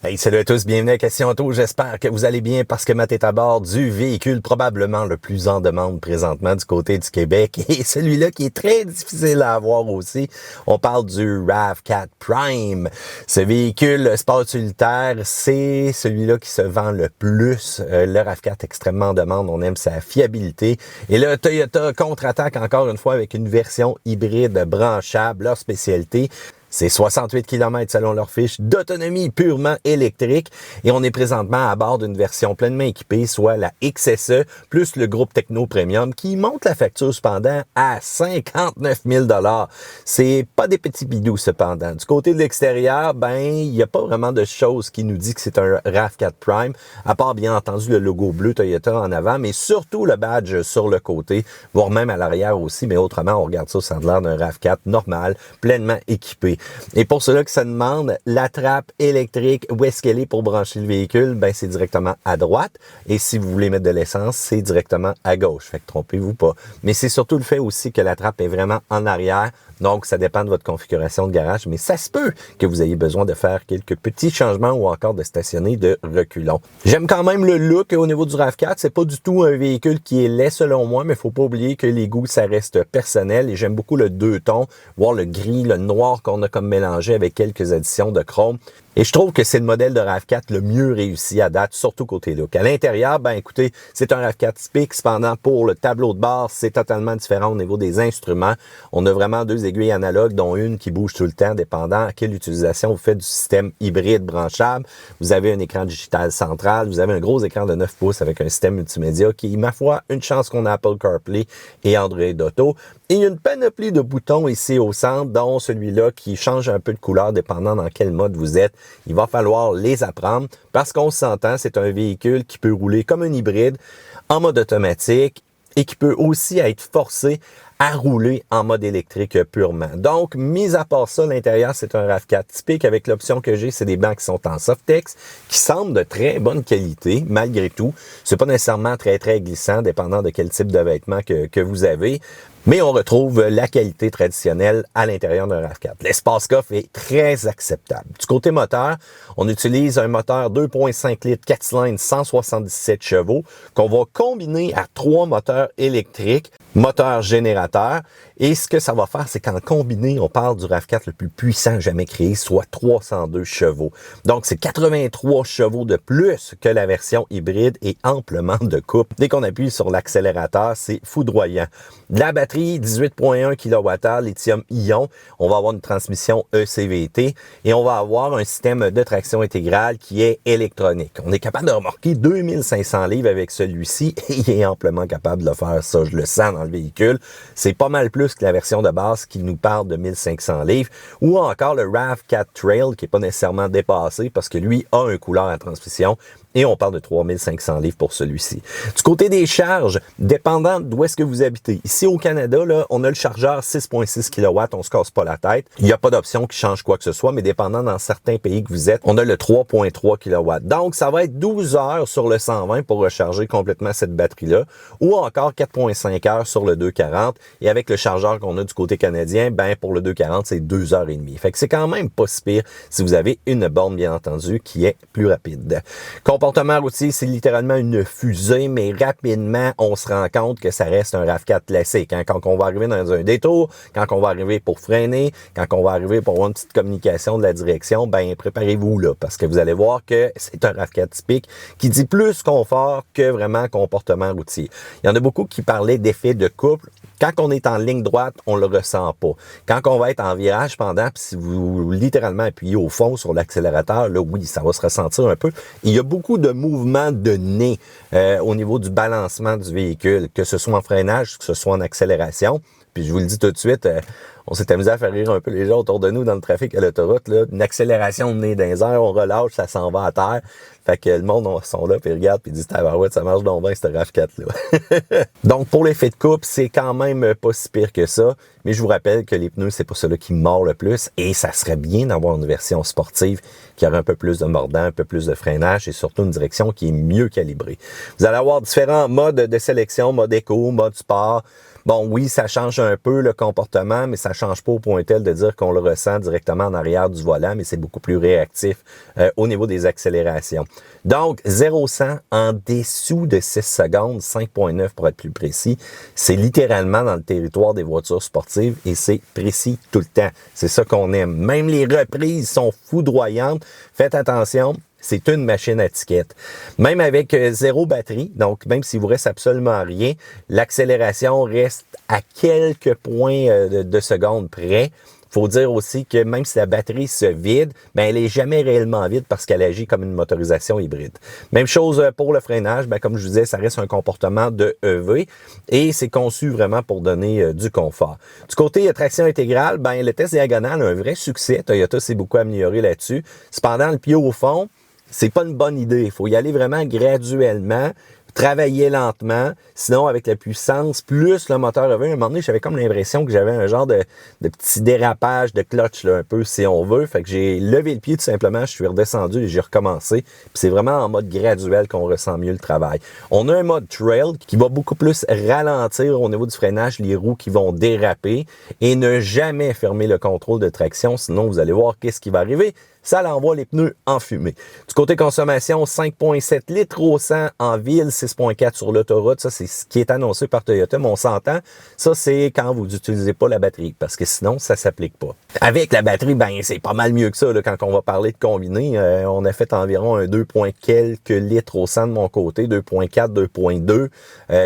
Hey, salut à tous, bienvenue à Question Auto. J'espère que vous allez bien parce que Matt est à bord du véhicule probablement le plus en demande présentement du côté du Québec et celui-là qui est très difficile à avoir aussi. On parle du RAV4 Prime. Ce véhicule sport utilitaire, c'est celui-là qui se vend le plus. Le RAV4 extrêmement en demande, on aime sa fiabilité. Et là, Toyota contre-attaque encore une fois avec une version hybride branchable, leur spécialité. C'est 68 km selon leur fiche d'autonomie purement électrique et on est présentement à bord d'une version pleinement équipée, soit la XSE plus le groupe Techno Premium qui monte la facture cependant à 59 000 $. C'est pas des petits bidous cependant. Du côté de l'extérieur, il n'y a pas vraiment de choses qui nous dit que c'est un RAV4 Prime, à part bien entendu le logo bleu Toyota en avant, mais surtout le badge sur le côté, voire même à l'arrière aussi, mais autrement, on regarde ça, ça a l'air d'un RAV4 normal, pleinement équipé. Et pour cela que ça demande, la trappe électrique, où est-ce qu'elle est pour brancher le véhicule? C'est directement à droite. Et si vous voulez mettre de l'essence, c'est directement à gauche. Fait que trompez-vous pas. Mais c'est surtout le fait aussi que la trappe est vraiment en arrière. Donc, ça dépend de votre configuration de garage, mais ça se peut que vous ayez besoin de faire quelques petits changements ou encore de stationner de reculons. J'aime quand même le look au niveau du RAV4. C'est pas du tout un véhicule qui est laid selon moi, mais il faut pas oublier que les goûts, ça reste personnel et j'aime beaucoup le deux tons, voire le gris, le noir qu'on a comme mélangé avec quelques additions de chrome. Et je trouve que c'est le modèle de RAV4 le mieux réussi à date, surtout côté look. À l'intérieur, écoutez, c'est un RAV4 typique. Cependant, pour le tableau de bord, c'est totalement différent au niveau des instruments. On a vraiment deux aiguilles analogues, dont une qui bouge tout le temps, dépendant à quelle utilisation vous faites du système hybride branchable. Vous avez un écran digital central. Vous avez un gros écran de 9 pouces avec un système multimédia qui, ma foi, une chance qu'on a Apple CarPlay et Android Auto. Et il y a une panoplie de boutons ici au centre, dont celui-là qui change un peu de couleur dépendant dans quel mode vous êtes. Il va falloir les apprendre parce qu'on s'entend, c'est un véhicule qui peut rouler comme un hybride en mode automatique et qui peut aussi être forcé à rouler en mode électrique purement. Donc, mis à part ça, l'intérieur, c'est un RAV4 typique. Avec l'option que j'ai, c'est des bancs qui sont en Softex, qui semblent de très bonne qualité, malgré tout. C'est pas nécessairement très glissant, dépendant de quel type de vêtements que vous avez. Mais on retrouve la qualité traditionnelle à l'intérieur d'un RAV4. L'espace coffre est très acceptable. Du côté moteur, on utilise un moteur 2.5 litres 4 cylindres 177 chevaux qu'on va combiner à 3 moteurs électriques, moteur générateur. Et ce que ça va faire, c'est qu'en combiné, on parle du RAV4 le plus puissant jamais créé, soit 302 chevaux. Donc, c'est 83 chevaux de plus que la version hybride et amplement de coupe. Dès qu'on appuie sur l'accélérateur, c'est foudroyant. De la batterie, 18.1 kWh, lithium-ion. On va avoir une transmission ECVT et on va avoir un système de traction intégrale qui est électronique. On est capable de remorquer 2500 livres avec celui-ci et il est amplement capable de le faire. Ça, je le sens dans le véhicule. C'est pas mal plus que la version de base qui nous parle de 1500 livres ou encore le RAV4 Trail qui n'est pas nécessairement dépassé parce que lui a un couleur à transmission. Et on parle de 3500 livres pour celui-ci. Du côté des charges, dépendant d'où est-ce que vous habitez. Ici au Canada, là, on a le chargeur 6.6 kW, on se casse pas la tête. Il n'y a pas d'option qui change quoi que ce soit, mais dépendant dans certains pays que vous êtes, on a le 3.3 kW. Donc, ça va être 12 heures sur le 120 pour recharger complètement cette batterie-là, ou encore 4.5 heures sur le 240. Et avec le chargeur qu'on a du côté canadien, pour le 240, c'est 2 heures et demie. Fait que c'est quand même pas si pire si vous avez une borne, bien entendu, qui est plus rapide. Comportement routier, c'est littéralement une fusée, mais rapidement, on se rend compte que ça reste un RAV4 classique. Quand on va arriver dans un détour, quand on va arriver pour freiner, quand on va arriver pour avoir une petite communication de la direction, préparez-vous là, parce que vous allez voir que c'est un RAV4 typique qui dit plus confort que vraiment comportement routier. Il y en a beaucoup qui parlaient d'effet de couple. Quand on est en ligne droite, on le ressent pas. Quand on va être en virage pendant, puis si vous littéralement appuyez au fond sur l'accélérateur, là oui, ça va se ressentir un peu. Il y a beaucoup de mouvements de nez au niveau du balancement du véhicule, que ce soit en freinage, que ce soit en accélération. Puis je vous le dis tout de suite, on s'est amusé à faire rire un peu les gens autour de nous dans le trafic à l'autoroute. Là. Une accélération de nez dans les airs, on relâche, ça s'en va à terre. Fait que le monde sont là, puis ils regardent, puis ils disent « Tabarouette, ça marche donc bien, ce RAV4-là. » Donc, pour l'effet de coupe, c'est quand même pas si pire que ça. Mais je vous rappelle que les pneus, c'est pas cela qui mord le plus. Et ça serait bien d'avoir une version sportive qui aurait un peu plus de mordant, un peu plus de freinage et surtout une direction qui est mieux calibrée. Vous allez avoir différents modes de sélection, mode éco, mode sport. Bon, oui, ça change un peu le comportement, mais ça change pas au point tel de dire qu'on le ressent directement en arrière du volant, mais c'est beaucoup plus réactif au niveau des accélérations. Donc, 0-100 en dessous de 6 secondes, 5.9 pour être plus précis. C'est littéralement dans le territoire des voitures sportives et c'est précis tout le temps. C'est ça qu'on aime. Même les reprises sont foudroyantes. Faites attention. C'est une machine à tickets. Même avec zéro batterie, donc même s'il vous reste absolument rien, l'accélération reste à quelques points de seconde près. Faut dire aussi que même si la batterie se vide, ben elle est jamais réellement vide parce qu'elle agit comme une motorisation hybride. Même chose pour le freinage, ben comme je vous disais, ça reste un comportement de EV et c'est conçu vraiment pour donner du confort. Du côté traction intégrale, ben le test diagonal a un vrai succès. Toyota s'est beaucoup amélioré là-dessus. Cependant, le pied au fond, c'est pas une bonne idée. Il faut y aller vraiment graduellement, travailler lentement. Sinon, avec la puissance, plus le moteur EV, à un moment donné, j'avais comme l'impression que j'avais un genre de petit dérapage de clutch, là, un peu, si on veut. Fait que j'ai levé le pied tout simplement, je suis redescendu et j'ai recommencé. Puis c'est vraiment en mode graduel qu'on ressent mieux le travail. On a un mode trail qui va beaucoup plus ralentir au niveau du freinage, les roues qui vont déraper et ne jamais fermer le contrôle de traction. Sinon, vous allez voir qu'est-ce qui va arriver. Ça l'envoie les pneus enfumés. Du côté consommation, 5,7 litres au 100 en ville, 6,4 sur l'autoroute. Ça, c'est ce qui est annoncé par Toyota, mais on s'entend. Ça, c'est quand vous n'utilisez pas la batterie, parce que sinon, ça s'applique pas. Avec la batterie, ben c'est pas mal mieux que ça. Là, quand on va parler de combiné, on a fait environ un 2, quelques litres au 100 de mon côté, 2,4, 2,2,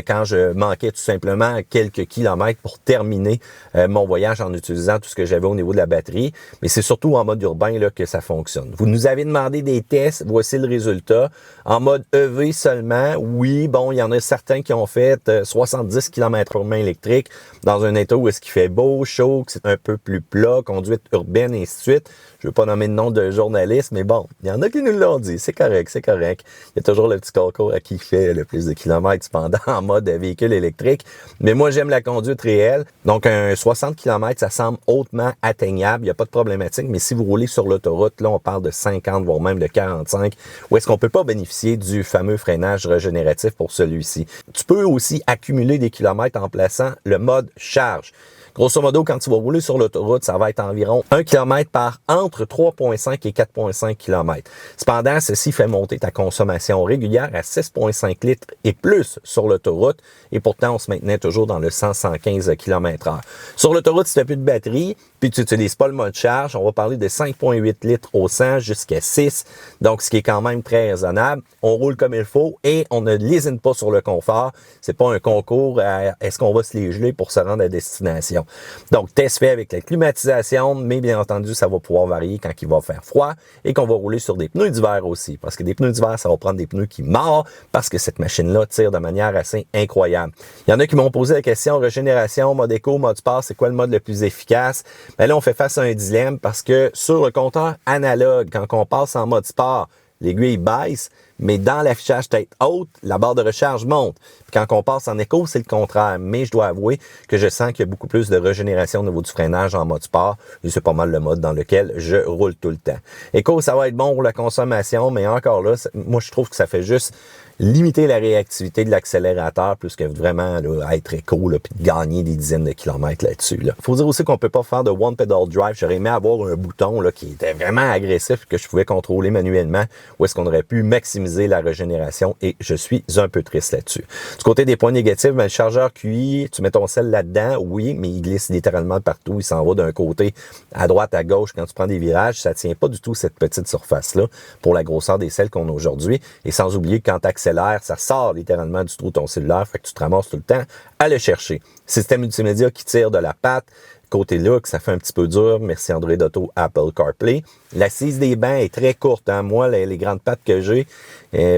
quand je manquais tout simplement quelques kilomètres pour terminer mon voyage en utilisant tout ce que j'avais au niveau de la batterie. Mais c'est surtout en mode urbain là, que ça fonctionne. Vous nous avez demandé des tests, voici le résultat. En mode EV seulement, oui, bon, il y en a certains qui ont fait 70 km/h électrique dans un état où est-ce qu'il fait beau, chaud, que c'est un peu plus plat, conduite urbaine et ainsi de suite. Je ne veux pas nommer le nom de journaliste, mais bon, il y en a qui nous l'ont dit, c'est correct, c'est correct. Il y a toujours le petit concours à qui fait le plus de kilomètres cependant en mode véhicule électrique. Mais moi, j'aime la conduite réelle. Donc, un 60 km, ça semble hautement atteignable, il n'y a pas de problématique, mais si vous roulez sur l'autoroute, là, on parle de 50, voire même de 45, où est-ce qu'on peut pas bénéficier du fameux freinage régénératif pour celui-ci. Tu peux aussi accumuler des kilomètres en plaçant le mode charge. Grosso modo, quand tu vas rouler sur l'autoroute, ça va être environ 1 km par entre 3,5 et 4,5 km. Cependant, ceci fait monter ta consommation régulière à 6,5 litres et plus sur l'autoroute. Et pourtant, on se maintenait toujours dans le 100-115 km/h. Sur l'autoroute, si tu n'as plus de batterie, puis tu n'utilises pas le mode charge, on va parler de 5,8 litres au 100 jusqu'à 6. Donc, ce qui est quand même très raisonnable. On roule comme il faut et on ne lésine pas sur le confort. C'est pas un concours à est-ce qu'on va se les geler pour se rendre à destination. Donc, test fait avec la climatisation, mais bien entendu, ça va pouvoir varier quand il va faire froid et qu'on va rouler sur des pneus d'hiver aussi. Parce que des pneus d'hiver, ça va prendre des pneus qui mordent parce que cette machine-là tire de manière assez incroyable. Il y en a qui m'ont posé la question, régénération, mode éco, mode sport, c'est quoi le mode le plus efficace? Ben là, on fait face à un dilemme parce que sur le compteur analogue, quand on passe en mode sport, l'aiguille baisse, mais dans l'affichage tête haute, la barre de recharge monte. Puis quand on passe en éco, c'est le contraire. Mais je dois avouer que je sens qu'il y a beaucoup plus de régénération au niveau du freinage en mode sport. Et c'est pas mal le mode dans lequel je roule tout le temps. Éco, ça va être bon pour la consommation, mais encore là, moi je trouve que ça fait juste limiter la réactivité de l'accélérateur plus que vraiment là, être éco là, puis gagner des dizaines de kilomètres là-dessus. Là. Faut dire aussi qu'on peut pas faire de one pedal drive. J'aurais aimé avoir un bouton là, qui était vraiment agressif que je pouvais contrôler manuellement où est-ce qu'on aurait pu maximiser la régénération et je suis un peu triste là-dessus. Du côté des points négatifs, ben, le chargeur QI, tu mets ton sel là-dedans, oui, mais il glisse littéralement partout. Il s'en va d'un côté à droite, à gauche quand tu prends des virages. Ça tient pas du tout cette petite surface-là pour la grosseur des selles qu'on a aujourd'hui. Et sans oublier que quand tu accélères, ça sort littéralement du trou de ton cellulaire, fait que tu te ramasses tout le temps à le chercher. Système multimédia qui tire de la patte. Côté look, ça fait un petit peu dur. Merci Android Auto, Apple CarPlay. L'assise des bancs est très courte. Hein? Moi, les grandes pattes que j'ai,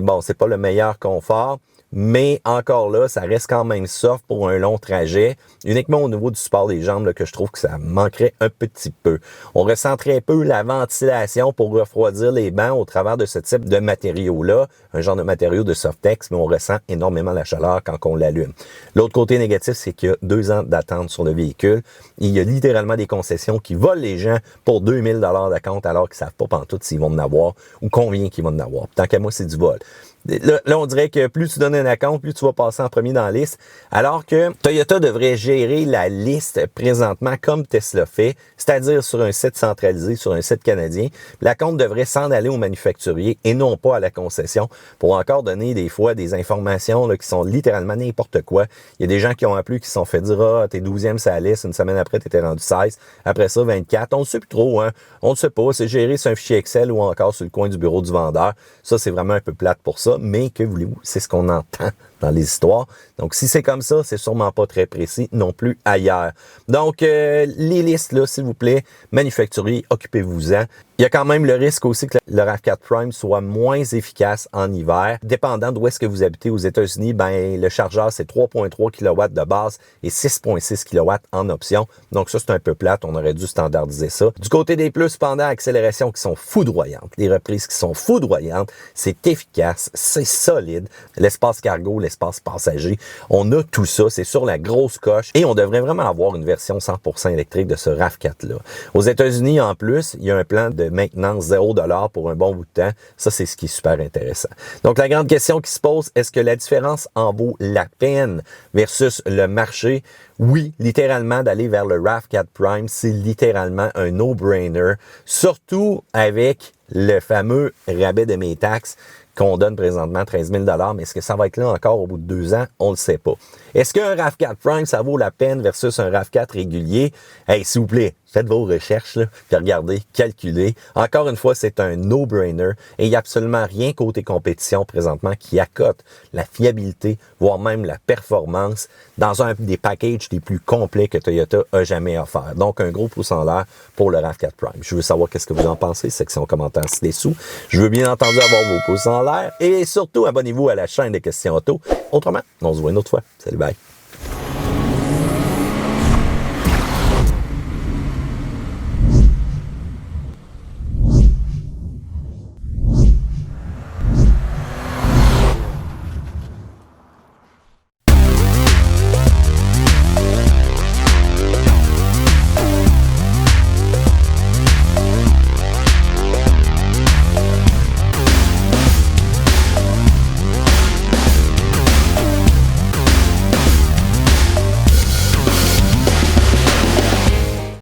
bon, c'est pas le meilleur confort. Mais encore là, ça reste quand même soft pour un long trajet. Uniquement au niveau du support des jambes là, que je trouve que ça manquerait un petit peu. On ressent très peu la ventilation pour refroidir les bancs au travers de ce type de matériau-là. Un genre de matériau de Softex, mais on ressent énormément la chaleur quand on l'allume. L'autre côté négatif, c'est qu'il y a 2 ans d'attente sur le véhicule. Il y a littéralement des concessions qui volent les gens pour 2000 $ d'acompte alors qu'ils savent pas pantoute s'ils vont en avoir ou combien qu'ils vont en avoir. Tant qu'à moi, c'est du vol. Là, on dirait que plus tu donnes un acompte, plus tu vas passer en premier dans la liste. Alors que Toyota devrait gérer la liste présentement comme Tesla fait, c'est-à-dire sur un site centralisé, sur un site canadien. L'acompte devrait s'en aller au manufacturier et non pas à la concession pour encore donner des fois des informations là, qui sont littéralement n'importe quoi. Il y a des gens qui ont appelé qui se sont fait dire « Ah, t'es 12e sur la liste, une semaine après, t'étais rendu 16. Après ça, 24. » On ne sait plus trop, hein. On ne sait pas. C'est géré sur un fichier Excel ou encore sur le coin du bureau du vendeur. Ça, c'est vraiment un peu plate pour ça. Mais que voulez-vous? C'est ce qu'on entend dans les histoires. Donc, si c'est comme ça, c'est sûrement pas très précis non plus ailleurs. Donc, les listes, là, s'il vous plaît, manufacturier, occupez-vous-en. Il y a quand même le risque aussi que le RAV4 Prime soit moins efficace en hiver. Dépendant d'où est-ce que vous habitez aux États-Unis, ben le chargeur, c'est 3.3 kW de base et 6.6 kW en option. Donc ça, c'est un peu plate. On aurait dû standardiser ça. Du côté des plus, cependant, accélérations qui sont foudroyantes, les reprises qui sont foudroyantes, c'est efficace, c'est solide. L'espace cargo, l'espace passager, on a tout ça. C'est sur la grosse coche et on devrait vraiment avoir une version 100% électrique de ce RAV4-là. Aux États-Unis, en plus, il y a un plan de maintenance 0$ pour un bon bout de temps. Ça, c'est ce qui est super intéressant. Donc, la grande question qui se pose, est-ce que la différence en vaut la peine versus le marché? Oui, littéralement, d'aller vers le RAV4 Prime, c'est littéralement un no-brainer, surtout avec le fameux rabais de mes taxes qu'on donne présentement 13 000 $, mais est-ce que ça va être là encore au bout de 2 ans? On ne le sait pas. Est-ce qu'un RAV4 Prime, ça vaut la peine versus un RAV4 régulier? Hey, s'il vous plaît, faites vos recherches, là, puis regardez, calculez. Encore une fois, c'est un no-brainer et il n'y a absolument rien côté compétition présentement qui accote la fiabilité, voire même la performance dans un des packages les plus complets que Toyota a jamais offert. Donc, un gros pouce en l'air pour le RAV4 Prime. Je veux savoir qu'est-ce que vous en pensez, section commentaires ci-dessous. Je veux bien entendu avoir vos pouces en l'air et surtout, abonnez-vous à la chaîne des questions auto. Autrement, on se voit une autre fois. Salut, bye!